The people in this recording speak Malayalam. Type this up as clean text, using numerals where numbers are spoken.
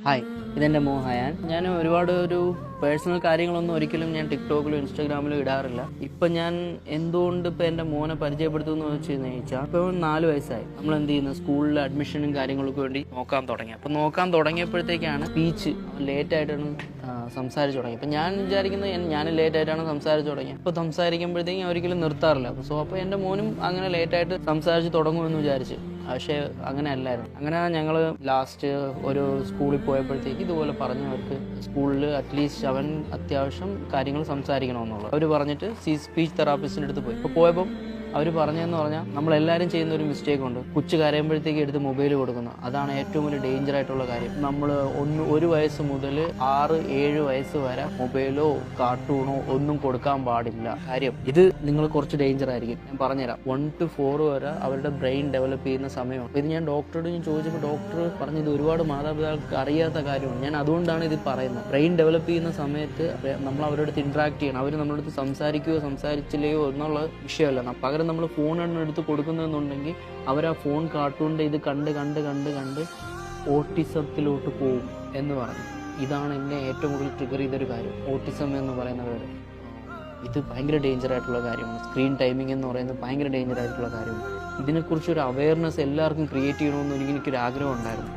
ഹായ്, ഇതെൻ്റെ മോഹയാൻ. ഞാൻ ഒരുപാട് പേഴ്സണൽ കാര്യങ്ങളൊന്നും ഒരിക്കലും ഞാൻ ടിക്ടോക്കിലോ ഇൻസ്റ്റാഗ്രാമിലോ ഇടാറില്ല. ഇപ്പം ഞാൻ എന്തുകൊണ്ട് ഇപ്പം എൻ്റെ മോനെ പരിചയപ്പെടുത്തുമെന്ന് വെച്ച് കഴിഞ്ഞാൽ ഇപ്പോൾ 4 വയസ്സായി. നമ്മൾ എന്ത് ചെയ്യുന്നു, സ്കൂളിൽ അഡ്മിഷനും കാര്യങ്ങൾക്ക് വേണ്ടി നോക്കാൻ തുടങ്ങി. അപ്പം നോക്കാൻ തുടങ്ങിയപ്പോഴത്തേക്കാണ് സ്പീച്ച് ലേറ്റായിട്ടാണ് സംസാരിച്ച് തുടങ്ങി. അപ്പം ഞാൻ വിചാരിക്കുന്നത് ഞാൻ ലേറ്റായിട്ടാണ് സംസാരിച്ച് തുടങ്ങിയത്. അപ്പോൾ സംസാരിക്കുമ്പോഴത്തേക്കും ഒരിക്കലും നിർത്താറില്ല. അപ്പോൾ എൻ്റെ മോനും അങ്ങനെ ലേറ്റായിട്ട് സംസാരിച്ച് തുടങ്ങുമെന്ന് വിചാരിച്ചു. പക്ഷേ അങ്ങനെ അല്ലായിരുന്നു. അങ്ങനെ ഞങ്ങൾ ലാസ്റ്റ് ഒരു സ്കൂളിൽ പോയപ്പോഴത്തേക്ക് ഇതുപോലെ പറഞ്ഞു, അവർക്ക് സ്കൂളിൽ അറ്റ്ലീസ്റ്റ് അവൻ അത്യാവശ്യം കാര്യങ്ങൾ സംസാരിക്കണമെന്നുള്ളത് അവർ പറഞ്ഞിട്ട് സ്പീച്ച് തെറാപ്പിസ്റ്റിൻ്റെ അടുത്ത് പോയി. ഇപ്പോൾ പോയപ്പം അവർ പറഞ്ഞതെന്ന് പറഞ്ഞാൽ നമ്മളെല്ലാവരും ചെയ്യുന്ന ഒരു മിസ്റ്റേക്ക് ഉണ്ട്. കൊച്ചു കരയുമ്പോഴത്തേക്ക് എടുത്ത് മൊബൈൽ കൊടുക്കുന്നു. അതാണ് ഏറ്റവും വലിയ ഡേഞ്ചർ ആയിട്ടുള്ള കാര്യം. നമ്മൾ 1 വയസ്സ് മുതൽ 6-7 വയസ്സ് വരെ മൊബൈലോ കാർട്ടൂണോ ഒന്നും കൊടുക്കാൻ പാടില്ല. കാര്യം ഇത് നിങ്ങൾ കുറച്ച് ഡേഞ്ചർ ആയിരിക്കും. ഞാൻ പറഞ്ഞുതരാം. 1 to 4 വരെ അവരുടെ ബ്രെയിൻ ഡെവലപ്പ് ചെയ്യുന്ന സമയമാണ്. ഇത് ഞാൻ ഡോക്ടറോട് ചോദിച്ചപ്പോൾ ഡോക്ടർ പറഞ്ഞത് ഒരുപാട് മാതാപിതാക്കൾക്ക് അറിയാത്ത കാര്യമാണ്. ഞാൻ അതുകൊണ്ടാണ് ഇത് പറയുന്നത്. ബ്രെയിൻ ഡെവലപ്പ് ചെയ്യുന്ന സമയത്ത് നമ്മൾ അവരുടെ അടുത്ത് ഇൻട്രാക്ട് ചെയ്യണം. അവർ നമ്മുടെ അടുത്ത് സംസാരിക്കുകയോ സംസാരിച്ചില്ലയോ എന്നുള്ള വിഷയമല്ല. പകരം നമ്മൾ ഫോണാണ് എടുത്ത് കൊടുക്കുന്നതെന്നുണ്ടെങ്കിൽ അവർ ആ ഫോൺ കാർട്ടൂണിൻ്റെ ഇത് കണ്ട് ഓട്ടിസത്തിലോട്ട് പോകും എന്ന് പറഞ്ഞു. ഇതാണ് എന്നെ ഏറ്റവും കൂടുതൽ ട്രിഗർ ചെയ്തൊരു കാര്യം. ഓട്ടിസം എന്ന് പറയുന്ന പേര് ഇത് ഭയങ്കര ഡേഞ്ചർ ആയിട്ടുള്ള കാര്യമാണ്. സ്ക്രീൻ ടൈമിംഗ് എന്ന് പറയുന്നത് ഭയങ്കര ഡേഞ്ചർ ആയിട്ടുള്ള കാര്യമാണ്. ഇതിനെക്കുറിച്ചൊരു അവയർനെസ് എല്ലാവർക്കും ക്രിയേറ്റ് ചെയ്യണമെന്ന് എനിക്കൊരു ആഗ്രഹം ഉണ്ടായിരുന്നു.